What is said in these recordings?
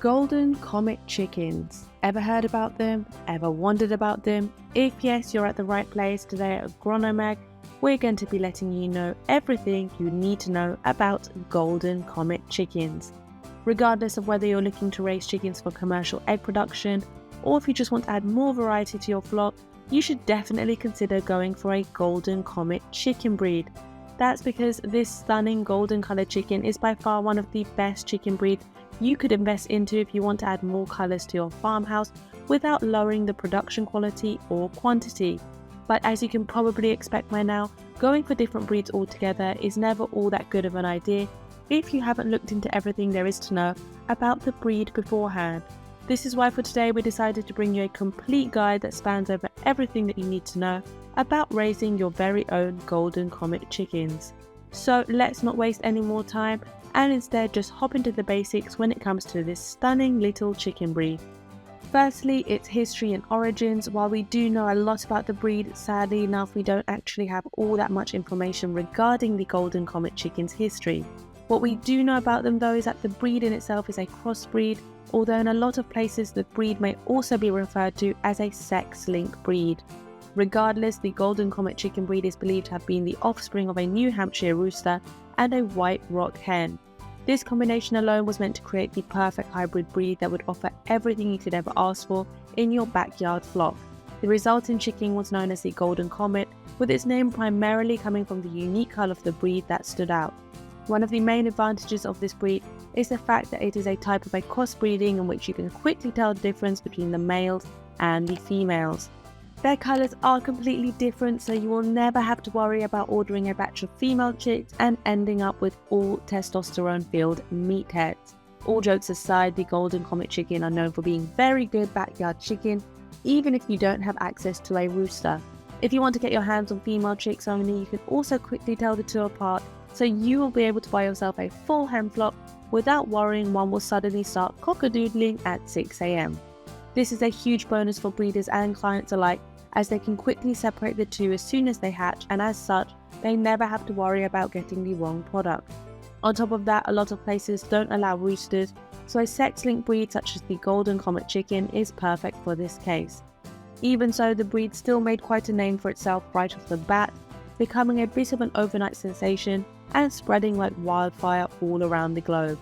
Golden Comet Chickens. Ever heard about them? Ever wondered about them? If yes, you're at the right place. Today at Agronomag, we're going to be letting you know everything you need to know about Golden Comet Chickens. Regardless of whether you're looking to raise chickens for commercial egg production, or if you just want to add more variety to your flock, you should definitely consider going for a Golden Comet chicken breed. That's because this stunning golden colored chicken is by far one of the best chicken breeds you could invest into if you want to add more colors to your farmhouse without lowering the production quality or quantity. But as you can probably expect by now, going for different breeds altogether is never all that good of an idea if you haven't looked into everything there is to know about the breed beforehand. This is why for today we decided to bring you a complete guide that spans over everything that you need to know about raising your very own Golden Comet chickens. So let's not waste any more time and instead just hop into the basics when it comes to this stunning little chicken breed. Firstly, its history and origins. While we do know a lot about the breed, sadly enough we don't actually have all that much information regarding the Golden Comet chicken's history. What we do know about them though is that the breed in itself is a crossbreed, although in a lot of places the breed may also be referred to as a sex-linked breed. Regardless, the Golden Comet chicken breed is believed to have been the offspring of a New Hampshire rooster and a white rock hen. This combination alone was meant to create the perfect hybrid breed that would offer everything you could ever ask for in your backyard flock. The resulting chicken was known as the Golden Comet, with its name primarily coming from the unique colour of the breed that stood out. One of the main advantages of this breed is the fact that it is a type of a crossbreeding in which you can quickly tell the difference between the males and the females. Their colours are completely different, so you will never have to worry about ordering a batch of female chicks and ending up with all testosterone-filled meatheads. All jokes aside, the Golden Comet chicken are known for being very good backyard chicken, even if you don't have access to a rooster. If you want to get your hands on female chicks only, you can also quickly tell the two apart, so you will be able to buy yourself a full hen flock without worrying one will suddenly start cock-a-doodling at 6 AM. This is a huge bonus for breeders and clients alike, as they can quickly separate the two as soon as they hatch, and as such, they never have to worry about getting the wrong product. On top of that, a lot of places don't allow roosters, so a sex-linked breed such as the Golden Comet chicken is perfect for this case. Even so, the breed still made quite a name for itself right off the bat, becoming a bit of an overnight sensation and spreading like wildfire all around the globe.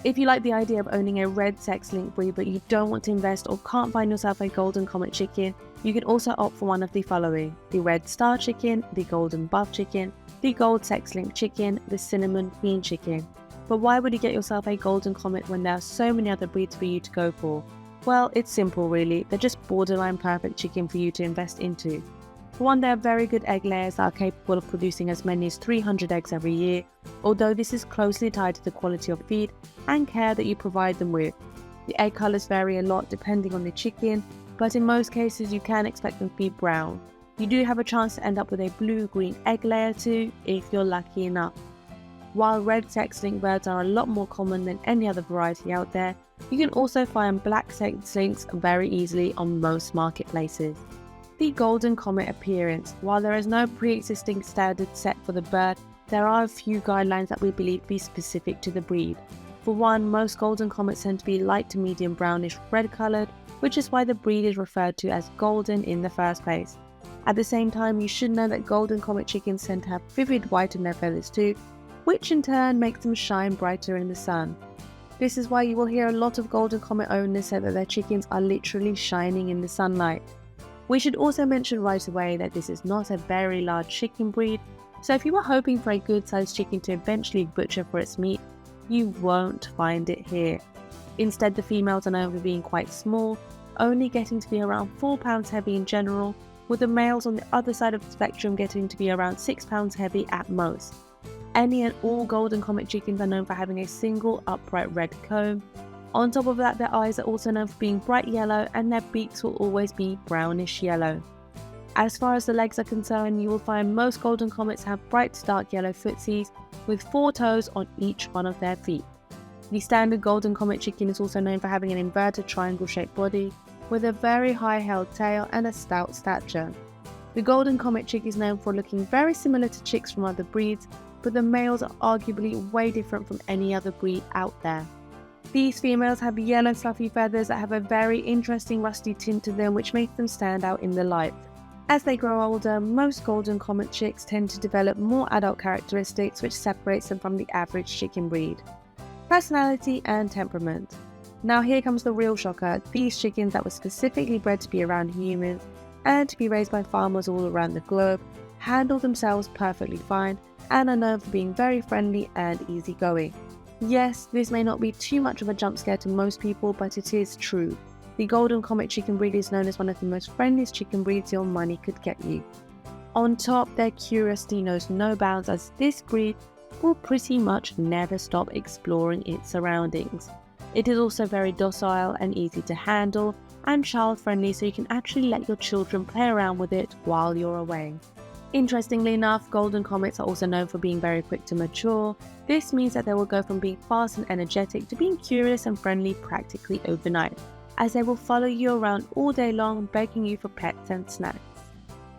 If you like the idea of owning a red sex-linked breed but you don't want to invest or can't find yourself a Golden Comet chicken, you can also opt for one of the following: the Red Star chicken, the Golden Buff chicken, the Gold sex-linked chicken, the Cinnamon Queen chicken. But why would you get yourself a Golden Comet when there are so many other breeds for you to go for? Well, it's simple really, they're just borderline perfect chicken for you to invest into. For one, they are very good egg layers that are capable of producing as many as 300 eggs every year, although this is closely tied to the quality of feed and care that you provide them with. The egg colours vary a lot depending on the chicken, but in most cases you can expect them to be brown. You do have a chance to end up with a blue-green egg layer too, if you're lucky enough. While red sex-linked birds are a lot more common than any other variety out there, you can also find black sex-links very easily on most marketplaces. The Golden Comet appearance. While there is no pre-existing standard set for the bird, there are a few guidelines that we believe to be specific to the breed. For one, most Golden Comets tend to be light to medium brownish red coloured, which is why the breed is referred to as golden in the first place. At the same time, you should know that Golden Comet chickens tend to have vivid white in their feathers too, which in turn makes them shine brighter in the sun. This is why you will hear a lot of Golden Comet owners say that their chickens are literally shining in the sunlight. We should also mention right away that this is not a very large chicken breed, so if you were hoping for a good sized chicken to eventually butcher for its meat, you won't find it here. Instead, the females are known for being quite small, only getting to be around 4 pounds heavy in general, with the males on the other side of the spectrum getting to be around 6 pounds heavy at most. Any and all Golden Comet chickens are known for having a single upright red comb. On top of that, their eyes are also known for being bright yellow and their beaks will always be brownish yellow. As far as the legs are concerned, you will find most Golden Comets have bright dark yellow footsies with 4 toes on each one of their feet. The standard Golden Comet chicken is also known for having an inverted triangle shaped body with a very high held tail and a stout stature. The Golden Comet chick is known for looking very similar to chicks from other breeds, but the males are arguably way different from any other breed out there. These females have yellow fluffy feathers that have a very interesting rusty tint to them, which makes them stand out in the light. As they grow older, most Golden Comet chicks tend to develop more adult characteristics, which separates them from the average chicken breed. Personality and temperament. Now here comes the real shocker. These chickens that were specifically bred to be around humans and to be raised by farmers all around the globe handle themselves perfectly fine and are known for being very friendly and easygoing. Yes, this may not be too much of a jump scare to most people, but it is true. The Golden Comet chicken breed is known as one of the most friendliest chicken breeds your money could get you. On top, their curiosity knows no bounds, as this breed will pretty much never stop exploring its surroundings. It is also very docile and easy to handle and child friendly, so you can actually let your children play around with it while you're away. Interestingly enough, Golden Comets are also known for being very quick to mature. This means that they will go from being fast and energetic to being curious and friendly practically overnight, as they will follow you around all day long, begging you for pets and snacks.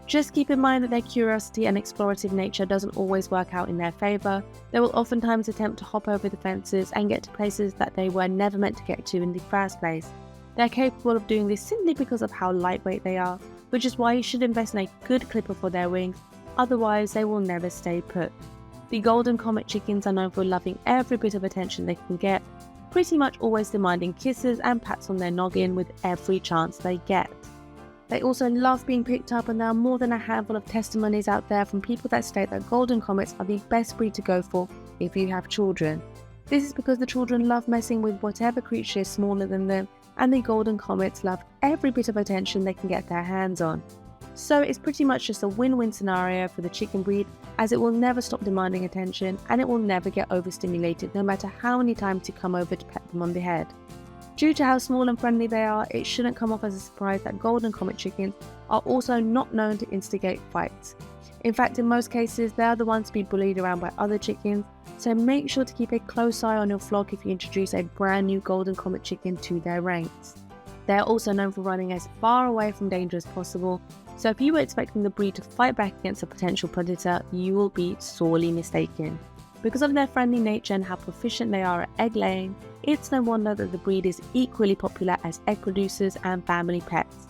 Just keep in mind that their curiosity and explorative nature doesn't always work out in their favour. They will oftentimes attempt to hop over the fences and get to places that they were never meant to get to in the first place. They're capable of doing this simply because of how lightweight they are, which is why you should invest in a good clipper for their wings, otherwise they will never stay put. The Golden Comet chickens are known for loving every bit of attention they can get, pretty much always demanding kisses and pats on their noggin with every chance they get. They also love being picked up, and there are more than a handful of testimonies out there from people that state that Golden Comets are the best breed to go for if you have children. This is because the children love messing with whatever creature is smaller than them, and the Golden Comets love every bit of attention they can get their hands on. So it's pretty much just a win-win scenario for the chicken breed, as it will never stop demanding attention and it will never get overstimulated no matter how many times you come over to pet them on the head. Due to how small and friendly they are, it shouldn't come off as a surprise that Golden Comet chickens are also not known to instigate fights. In fact, in most cases, they are the ones to be bullied around by other chickens, so make sure to keep a close eye on your flock if you introduce a brand new Golden Comet chicken to their ranks. They are also known for running as far away from danger as possible, so if you were expecting the breed to fight back against a potential predator, you will be sorely mistaken. Because of their friendly nature and how proficient they are at egg laying, it's no wonder that the breed is equally popular as egg producers and family pets.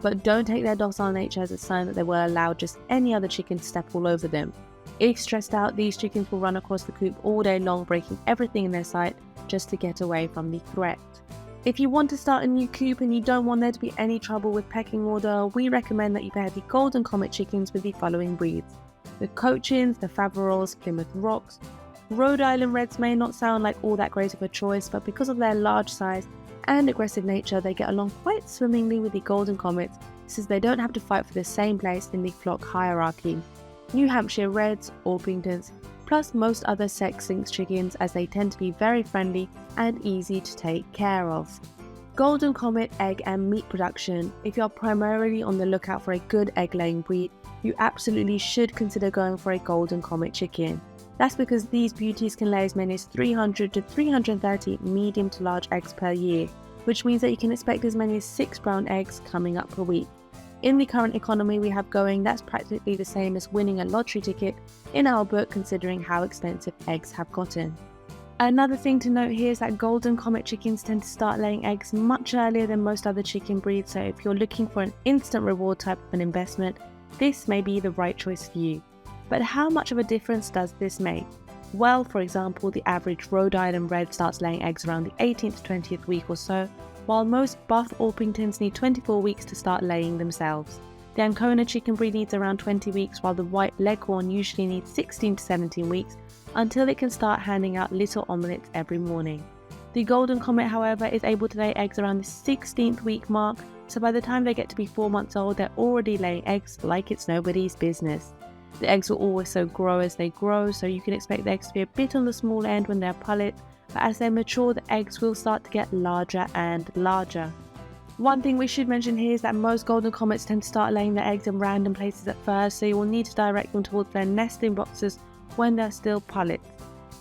But don't take their docile nature as a sign that they will allow just any other chicken to step all over them. If stressed out, these chickens will run across the coop all day long, breaking everything in their sight just to get away from the threat. If you want to start a new coop and you don't want there to be any trouble with pecking order, we recommend that you pair the Golden Comet chickens with the following breeds: the Cochins, the Faverolles, Plymouth Rocks. Rhode Island Reds may not sound like all that great of a choice, but because of their large size and aggressive nature, they get along quite swimmingly with the Golden Comets, since they don't have to fight for the same place in the flock hierarchy. New Hampshire Reds, Orpingtons, plus most other sex-linked chickens, as they tend to be very friendly and easy to take care of. Golden Comet egg and meat production. If you are primarily on the lookout for a good egg-laying breed, you absolutely should consider going for a Golden Comet chicken. That's because these beauties can lay as many as 300 to 330 medium to large eggs per year, which means that you can expect as many as 6 brown eggs coming up per week. In the current economy we have going, that's practically the same as winning a lottery ticket in our book, considering how expensive eggs have gotten. Another thing to note here is that Golden Comet chickens tend to start laying eggs much earlier than most other chicken breeds, so if you're looking for an instant reward type of an investment, this may be the right choice for you. But how much of a difference does this make? Well, for example, the average Rhode Island Red starts laying eggs around the 18th to 20th week or so, while most buff Orpingtons need 24 weeks to start laying themselves. The Ancona chicken breed needs around 20 weeks, while the White Leghorn usually needs 16 to 17 weeks until it can start handing out little omelettes every morning. The Golden Comet, however, is able to lay eggs around the 16th week mark, so by the time they get to be 4 months old, they're already laying eggs like it's nobody's business. The eggs will also grow as they grow, so you can expect the eggs to be a bit on the small end when they're pullet, but as they mature, the eggs will start to get larger and larger. One thing we should mention here is that most Golden Comets tend to start laying their eggs in random places at first, so you will need to direct them towards their nesting boxes when they're still pullets.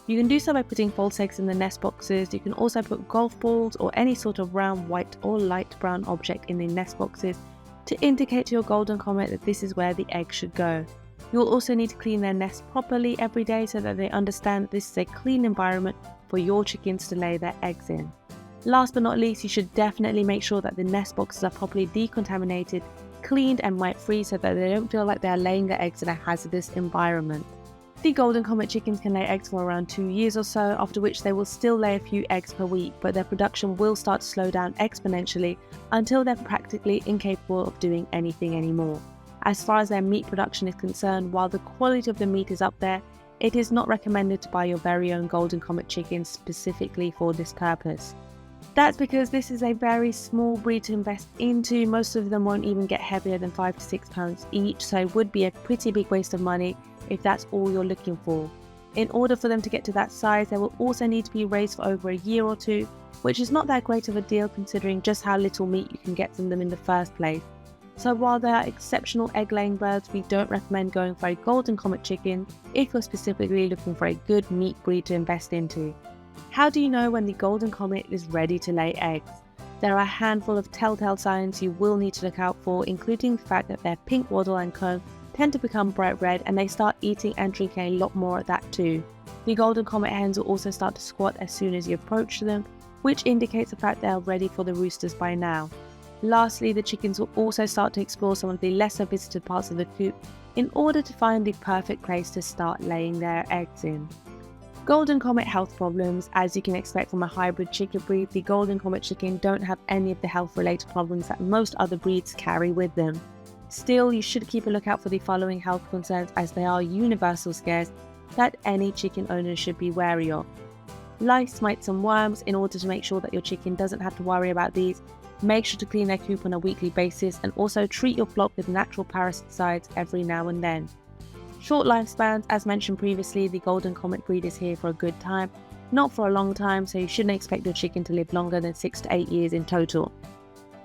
You can do so by putting false eggs in the nest boxes. You can also put golf balls or any sort of round white or light brown object in the nest boxes to indicate to your Golden Comet that this is where the egg should go. You'll also need to clean their nest properly every day so that they understand that this is a clean environment for your chickens to lay their eggs in. Last but not least, you should definitely make sure that the nest boxes are properly decontaminated, cleaned and mite-free so that they don't feel like they are laying their eggs in a hazardous environment. The Golden Comet chickens can lay eggs for around 2 years or so, after which they will still lay a few eggs per week, but their production will start to slow down exponentially until they're practically incapable of doing anything anymore. As far as their meat production is concerned, while the quality of the meat is up there, it is not recommended to buy your very own Golden Comet chickens specifically for this purpose. That's because this is a very small breed to invest into. Most of them won't even get heavier than 5 to 6 pounds each, so it would be a pretty big waste of money if that's all you're looking for. In order for them to get to that size, they will also need to be raised for over a year or two, which is not that great of a deal considering just how little meat you can get from them in the first place. So while they are exceptional egg-laying birds, we don't recommend going for a Golden Comet chicken if you're specifically looking for a good meat breed to invest into. How do you know when the Golden Comet is ready to lay eggs? There are a handful of telltale signs you will need to look out for, including the fact that their pink waddle and comb tend to become bright red and they start eating and drinking a lot more of that too. The Golden Comet hens will also start to squat as soon as you approach them, which indicates the fact they are ready for the roosters by now. Lastly, the chickens will also start to explore some of the lesser visited parts of the coop in order to find the perfect place to start laying their eggs in. Golden Comet health problems. As you can expect from a hybrid chicken breed, the Golden Comet chicken don't have any of the health related problems that most other breeds carry with them. Still, you should keep a lookout for the following health concerns, as they are universal scares that any chicken owner should be wary of. Lice, mites and worms. In order to make sure that your chicken doesn't have to worry about these, make sure to clean their coop on a weekly basis and also treat your flock with natural parasiticides every now and then. Short lifespans. As mentioned previously, the Golden Comet breed is here for a good time, not for a long time, so you shouldn't expect your chicken to live longer than 6 to 8 years in total.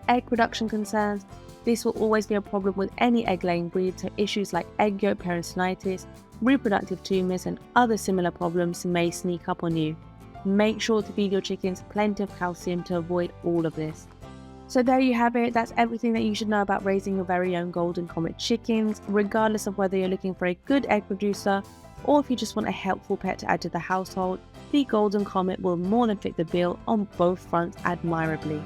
Egg production concerns. This will always be a problem with any egg-laying breed, so issues like egg yolk peritonitis, reproductive tumours and other similar problems may sneak up on you. Make sure to feed your chickens plenty of calcium to avoid all of this. So there you have it. That's everything that you should know about raising your very own Golden Comet chickens, regardless of whether you're looking for a good egg producer or if you just want a helpful pet to add to the household. The Golden Comet will more than fit the bill on both fronts admirably.